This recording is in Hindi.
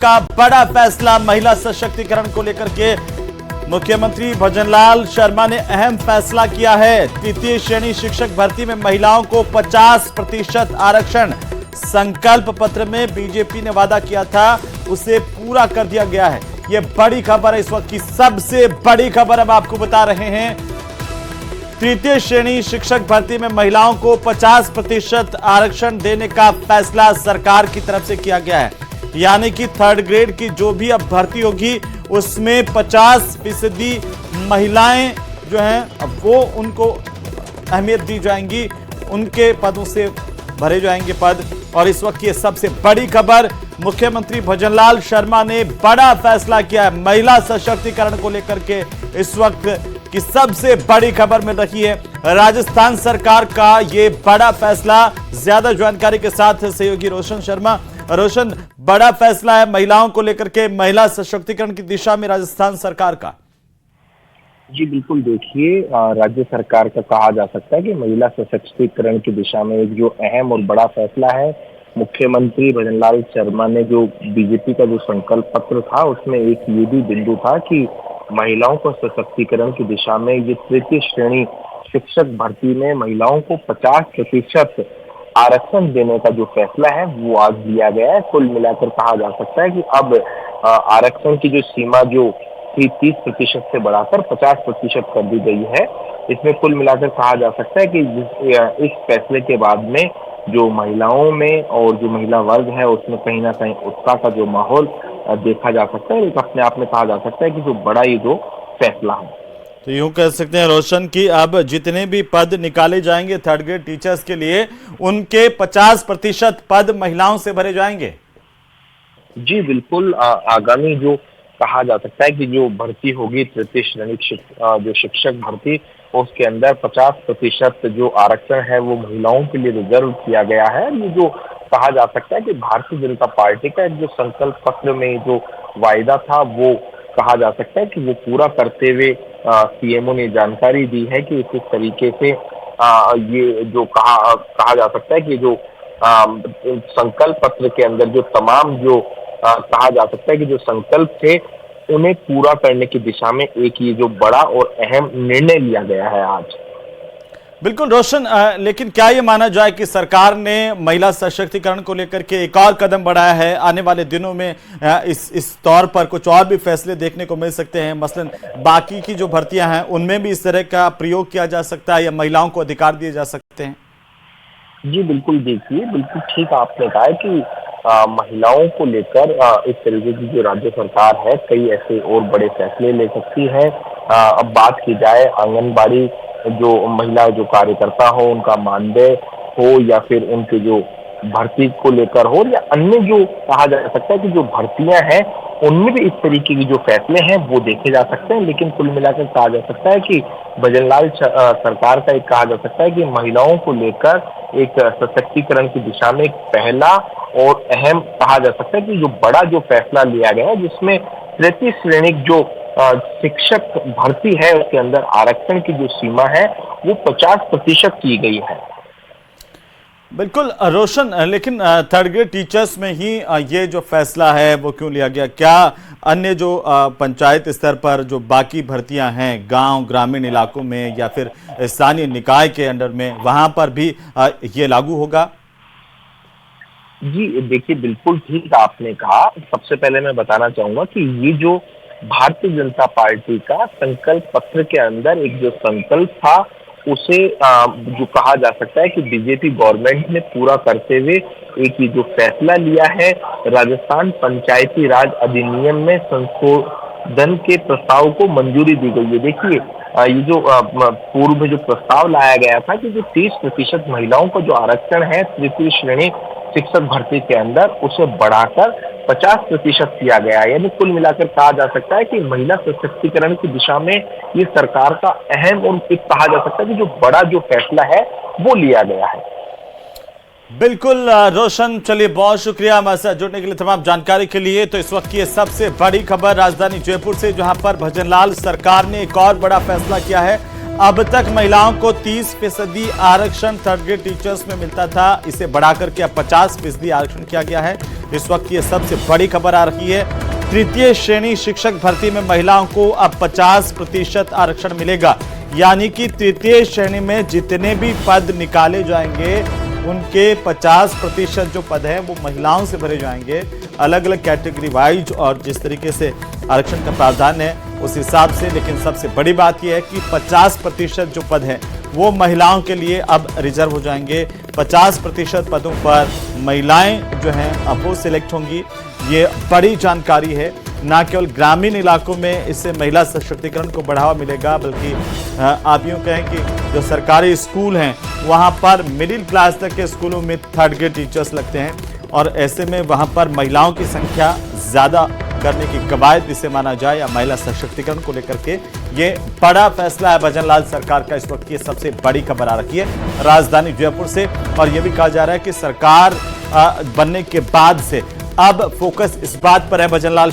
का बड़ा फैसला महिला सशक्तिकरण को लेकर के मुख्यमंत्री भजनलाल शर्मा ने अहम फैसला किया है। तृतीय श्रेणी शिक्षक भर्ती में महिलाओं को 50% आरक्षण। संकल्प पत्र में बीजेपी ने वादा किया था, उसे पूरा कर दिया गया है। यह बड़ी खबर है, इस वक्त की सबसे बड़ी खबर हम आपको बता रहे हैं। तृतीय श्रेणी शिक्षक भर्ती में महिलाओं को 50% आरक्षण देने का फैसला सरकार की तरफ से किया गया है। यानी कि थर्ड ग्रेड की जो भी अब भर्ती होगी उसमें 50% महिलाएं जो हैं वो उनको अहमियत दी जाएंगी, उनके पदों से भरे जाएंगे पद। और इस वक्त की सबसे बड़ी खबर, मुख्यमंत्री भजनलाल शर्मा ने बड़ा फैसला किया है महिला सशक्तिकरण को लेकर के। इस वक्त की सबसे बड़ी खबर मिल रही है राजस्थान सरकार का ये बड़ा फैसला। ज्यादा जानकारी के साथ सहयोगी रोशन शर्मा। रोशन, बड़ा फैसला है महिलाओं को लेकर के, महिला सशक्तिकरण की दिशा में राजस्थान सरकार का। जी बिल्कुल, देखिए राज्य सरकार का कहा जा सकता है कि महिला सशक्तिकरण की दिशा में एक जो अहम और बड़ा फैसला है। मुख्यमंत्री भजनलाल शर्मा ने जो बीजेपी का जो संकल्प पत्र था उसमें एक ये भी बिंदु था कि महिलाओं को सशक्तिकरण की दिशा में ये तृतीय श्रेणी शिक्षक भर्ती में महिलाओं को 50% आरक्षण देने का जो फैसला है वो आज लिया गया है। कुल मिलाकर कहा जा सकता है कि अब आरक्षण की जो सीमा जो 30% से बढ़ाकर 50% कर दी गई है। इसमें कुल मिलाकर कहा जा सकता है कि इस फैसले के बाद में जो महिलाओं में और जो महिला वर्ग है उसमें कहीं ना कहीं उत्साह का जो माहौल देखा जा सकता है। एक अपने आप में कहा जा सकता है कि जो बड़ा ये जो फैसला है। तो यूं कह सकते हैं रोशन कि अब जितने भी पद निकाले जाएंगे थर्ड ग्रेड टीचर्स के लिए, उनके 50% पद महिलाओं से भरे जाएंगे। जी बिल्कुल, आगामी जो कहा जा सकता है कि जो भर्ती होगी तृतीय श्रेणी जो शिक्षक भर्ती, उसके अंदर 50% जो आरक्षण है वो महिलाओं के लिए रिजर्व किया गया है। ये जो कहा जा सकता है कि भारतीय जनता पार्टी का जो संकल्प पत्र में जो वायदा था वो कहा जा सकता है कि वो पूरा करते हुए सीएमओ ने जानकारी दी है कि इस तरीके से ये जो कहा जा सकता है कि जो संकल्प पत्र के अंदर जो तमाम जो कहा जा सकता है कि जो संकल्प थे उन्हें पूरा करने की दिशा में एक ये जो बड़ा और अहम निर्णय लिया गया है आज। बिल्कुल रोशन, लेकिन क्या ये माना जाए कि सरकार ने महिला सशक्तिकरण को लेकर के एक और कदम बढ़ाया है? आने वाले दिनों में इस तौर पर कुछ और भी फैसले देखने को मिल सकते हैं, मसलन बाकी की जो भर्तियां हैं उनमें भी इस तरह का प्रयोग किया जा सकता है या महिलाओं को अधिकार दिए जा सकते हैं? जी बिल्कुल, देखिए बिल्कुल ठीक आपने कहा है कि महिलाओं को लेकर इस तरीके की जो राज्य सरकार है कई ऐसे और बड़े फैसले ले सकती है। अब बात की जाए आंगनबाड़ी जो महिला जो कार्यकर्ता हो उनका मानदेय हो या फिर उनके जो भर्ती को लेकर हो या अन्य जो कहा जा सकता है कि जो भर्तियां हैं उनमें भी इस तरीके की जो फैसले हैं वो देखे जा सकते हैं। लेकिन कुल मिलाकर कहा जा सकता है कि भजनलाल सरकार का एक कहा जा सकता है कि महिलाओं को लेकर एक सशक्तिकरण की दिशा में एक पहला और अहम कहा जा सकता है कि जो बड़ा जो फैसला लिया गया है जिसमें तृतीय श्रेणी जो शिक्षक भर्ती है उसके अंदर आरक्षण की जो सीमा है वो 50% की गई है। बिल्कुल रोशन, लेकिन थर्ड ग्रेड टीचर्स में ही ये जो फैसला है वो क्यों लिया गया? क्या अन्य जो पंचायत स्तर पर जो बाकी भर्तियां हैं गांव ग्रामीण इलाकों में या फिर स्थानीय निकाय के अंडर में, वहां पर भी ये लागू होगा? जी देखिए, बिल्कुल ठीक आपने कहा। सबसे पहले मैं बताना चाहूंगा कि ये जो भारतीय जनता पार्टी का संकल्प पत्र के अंदर एक जो संकल्प था उसे जो कहा जा सकता है कि बीजेपी गवर्नमेंट ने पूरा करते हुए एक ये जो फैसला लिया है, राजस्थान पंचायती राज अधिनियम में संशोधन के प्रस्ताव को मंजूरी दी गई है। देखिए ये जो पूर्व में जो प्रस्ताव लाया गया था कि जो 30% महिलाओं का जो आरक्षण है तृतीय श्रेणी शिक्षक भर्ती के अंदर उसे बढ़ाकर 50% किया गया है। यानी कुल मिलाकर कहा जा सकता है कि महिला सशक्तिकरण की दिशा में ये सरकार का अहम और एक कहा जा सकता है कि जो बड़ा जो फैसला है वो लिया गया है। बिल्कुल रोशन, चलिए बहुत शुक्रिया हमारे साथ जुड़ने के लिए, तमाम जानकारी के लिए। तो इस वक्त की सबसे बड़ी खबर राजधानी जयपुर से, जहां पर भजनलाल सरकार ने एक और बड़ा फैसला किया है। अब तक महिलाओं को 30% आरक्षण थर्ड ग्रेड टीचर्स में मिलता था, इसे बढ़ाकर के अब 50% आरक्षण किया गया है। इस वक्त ये सबसे बड़ी खबर आ रही है। तृतीय श्रेणी शिक्षक भर्ती में महिलाओं को अब 50% आरक्षण मिलेगा, यानी कि तृतीय श्रेणी में जितने भी पद निकाले जाएंगे उनके 50% जो पद हैं वो महिलाओं से भरे जाएंगे, अलग अलग कैटेगरी वाइज और जिस तरीके से आरक्षण का प्रावधान है उस हिसाब से। लेकिन सबसे बड़ी बात यह है कि 50% जो पद हैं वो महिलाओं के लिए अब रिजर्व हो जाएंगे। 50% पदों पर महिलाएं जो हैं अब वो सिलेक्ट होंगी। ये बड़ी जानकारी है। न केवल ग्रामीण इलाकों में इससे महिला सशक्तिकरण को बढ़ावा मिलेगा, बल्कि आप यूँ कहें कि जो सरकारी स्कूल हैं वहाँ पर मिडिल क्लास तक के स्कूलों में थर्ड ग्रेड टीचर्स लगते हैं और ऐसे में वहाँ पर महिलाओं की संख्या ज़्यादा करने की कवायद इसे माना जाए या महिला सशक्तिकरण को लेकर के ये बड़ा फैसला है भजनलाल सरकार का। इस वक्त की सबसे बड़ी खबर आ रही है राजधानी जयपुर से, और ये भी कहा जा रहा है कि सरकार बनने के बाद से अब फोकस इस बात पर है भजनलाल